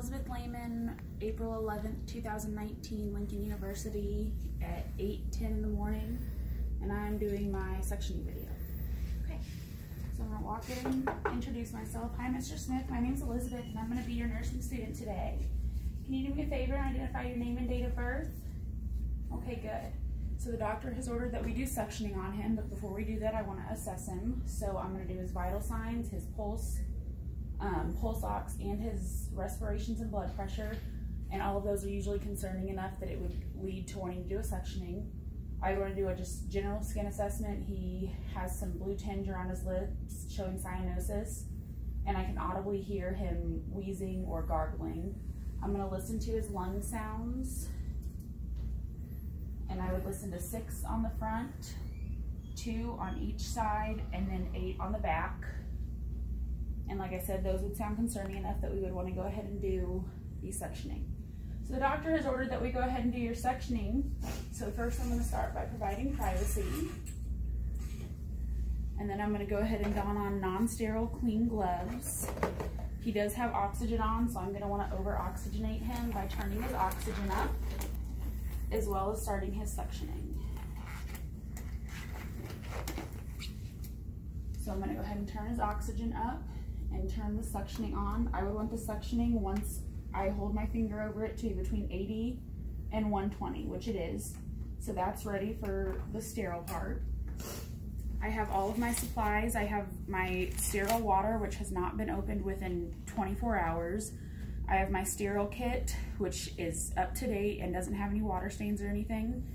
Elizabeth Lehman, April 11th, 2019, Lincoln University at 8:10 in the morning, and I'm doing my sectioning video. Okay, so I'm gonna walk in, introduce myself. Hi, Mr. Smith, my name's Elizabeth, and I'm gonna be your nursing student today. Can you do me a favor and identify your name and date of birth? Okay, good. So the doctor has ordered that we do suctioning on him, but before we do that, I wanna assess him. So I'm gonna do his vital signs, his pulse ox, and his respirations and blood pressure, and all of those are usually concerning enough that it would lead to wanting to do a suctioning. I want to do a just general skin assessment. He has some blue tinge around his lips showing cyanosis, and I can audibly hear him wheezing or gargling. I'm going to listen to his lung sounds, and I would listen to 6 on the front, 2 on each side, and then 8 on the back. And like I said, those would sound concerning enough that we would want to go ahead and do the suctioning. So the doctor has ordered that we go ahead and do your suctioning. So first I'm going to start by providing privacy. And then I'm going to go ahead and don on non-sterile clean gloves. He does have oxygen on, so I'm going to want to over-oxygenate him by turning his oxygen up, as well as starting his suctioning. So I'm going to go ahead and turn his oxygen up and turn the suctioning on. I would want the suctioning, once I hold my finger over it, to be between 80 and 120, which it is. So that's ready for the sterile part. I have all of my supplies. I have my sterile water, which has not been opened within 24 hours. I have my sterile kit, which is up to date and doesn't have any water stains or anything.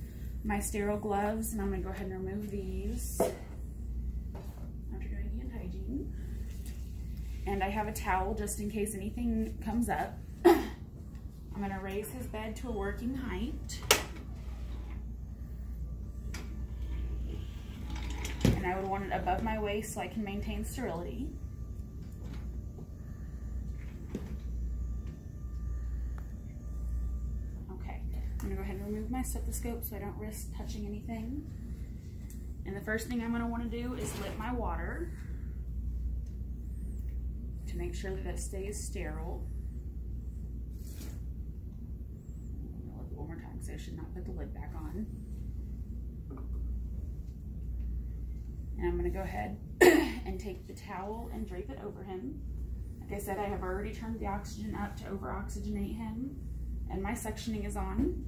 My sterile gloves, and I'm gonna go ahead and remove these after doing hand hygiene. And I have a towel just in case anything comes up. I'm going to raise his bed to a working height. And I would want it above my waist so I can maintain sterility. Okay, I'm going to go ahead and remove my stethoscope so I don't risk touching anything. And the first thing I'm going to want to do is lip my water to make sure that it stays sterile. I'll lip it one more time because I should not put the lid back on. And I'm going to go ahead and take the towel and drape it over him. Like I said, I have already turned the oxygen up to over-oxygenate him, and my suctioning is on.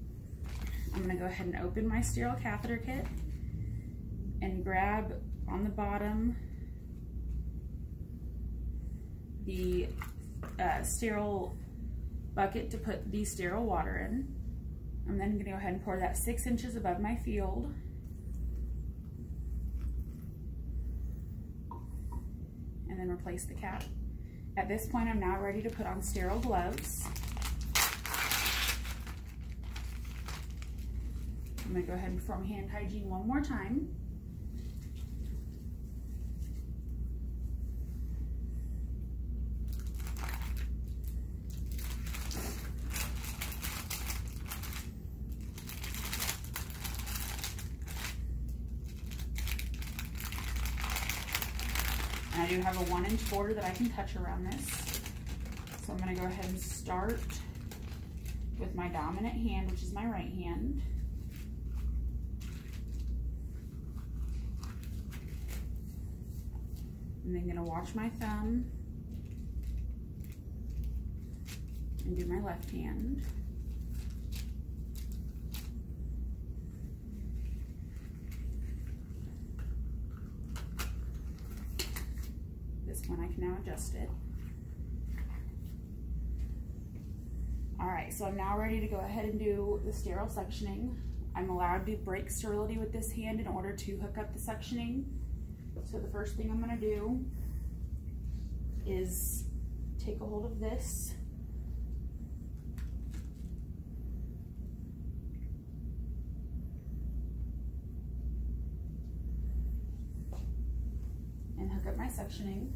I'm going to go ahead and open my sterile catheter kit and grab on the bottom the sterile bucket to put the sterile water in. I'm then going to go ahead and pour that 6 inches above my field. And then replace the cap. At this point, I'm now ready to put on sterile gloves. I'm going to go ahead and perform hand hygiene one more time. And I do have a 1-inch border that I can touch around this. So I'm going to go ahead and start with my dominant hand, which is my right hand. And then I'm going to watch my thumb and do my left hand. This one I can now adjust it. Alright, so I'm now ready to go ahead and do the sterile suctioning. I'm allowed to break sterility with this hand in order to hook up the suctioning. So the first thing I'm going to do is take a hold of this. And hook up my suctioning.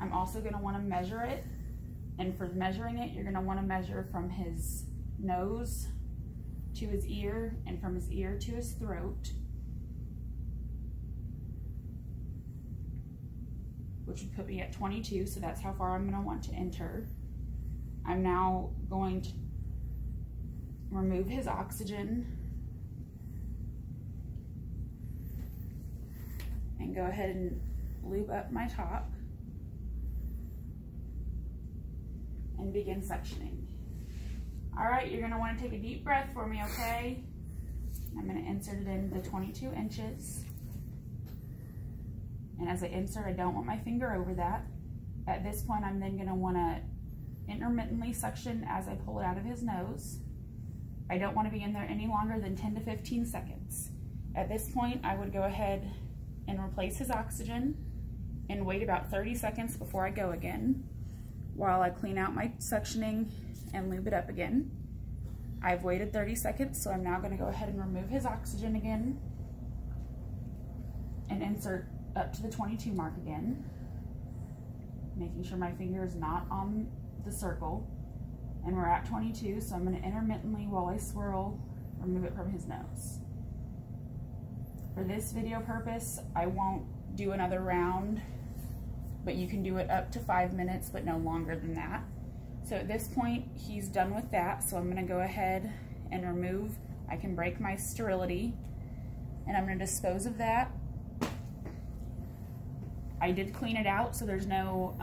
I'm also going to want to measure it. And for measuring it, you're going to want to measure from his nose to his ear and from his ear to his throat. which would put me at 22, so that's how far I'm going to want to enter. I'm now going to remove his oxygen and go ahead and lube up my top and begin suctioning. All right, you're gonna wanna take a deep breath for me, okay? I'm gonna insert it in the 22 inches. And as I insert, I don't want my finger over that. At this point, I'm then gonna wanna intermittently suction as I pull it out of his nose. I don't wanna be in there any longer than 10 to 15 seconds. At this point, I would go ahead and replace his oxygen and wait about 30 seconds before I go again while I clean out my suctioning and lube it up again. I've waited 30 seconds, so I'm now gonna go ahead and remove his oxygen again and insert up to the 22 mark again, making sure my finger is not on the circle. And we're at 22, so I'm gonna intermittently, while I swirl, remove it from his nose. For this video purpose, I won't do another round, but you can do it up to 5 minutes, but no longer than that. So at this point, he's done with that, so I'm gonna go ahead and remove. I can break my sterility, and I'm gonna dispose of that. I did clean it out, so there's nothing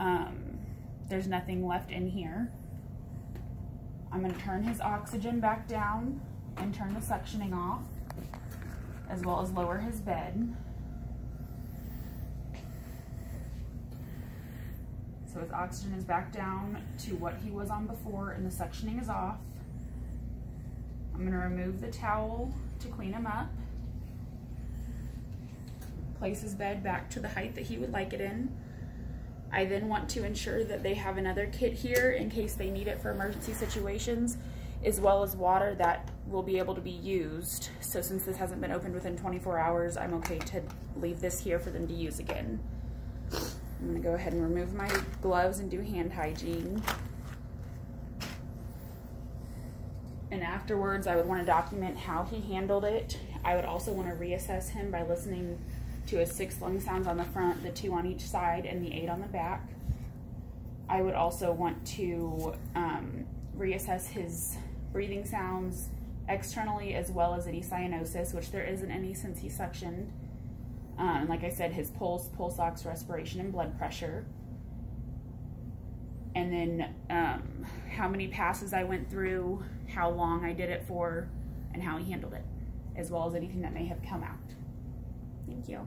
left in here. I'm gonna turn his oxygen back down and turn the suctioning off, as well as lower his bed. So his oxygen is back down to what he was on before and the suctioning is off. I'm gonna remove the towel to clean him up. Place his bed back to the height that he would like it in. I then want to ensure that they have another kit here in case they need it for emergency situations, as well as water that will be able to be used. So since this hasn't been opened within 24 hours, I'm okay to leave this here for them to use again. I'm gonna go ahead and remove my gloves and do hand hygiene. And afterwards, I would want to document how he handled it. I would also want to reassess him by listening to his 6 lung sounds on the front, the 2 on each side, and the 8 on the back. I would also want to reassess his breathing sounds externally, as well as any cyanosis, which there isn't any since he suctioned. Like I said, his pulse ox, respiration, and blood pressure. And then how many passes I went through, how long I did it for, and how he handled it, as well as anything that may have come out. Thank you.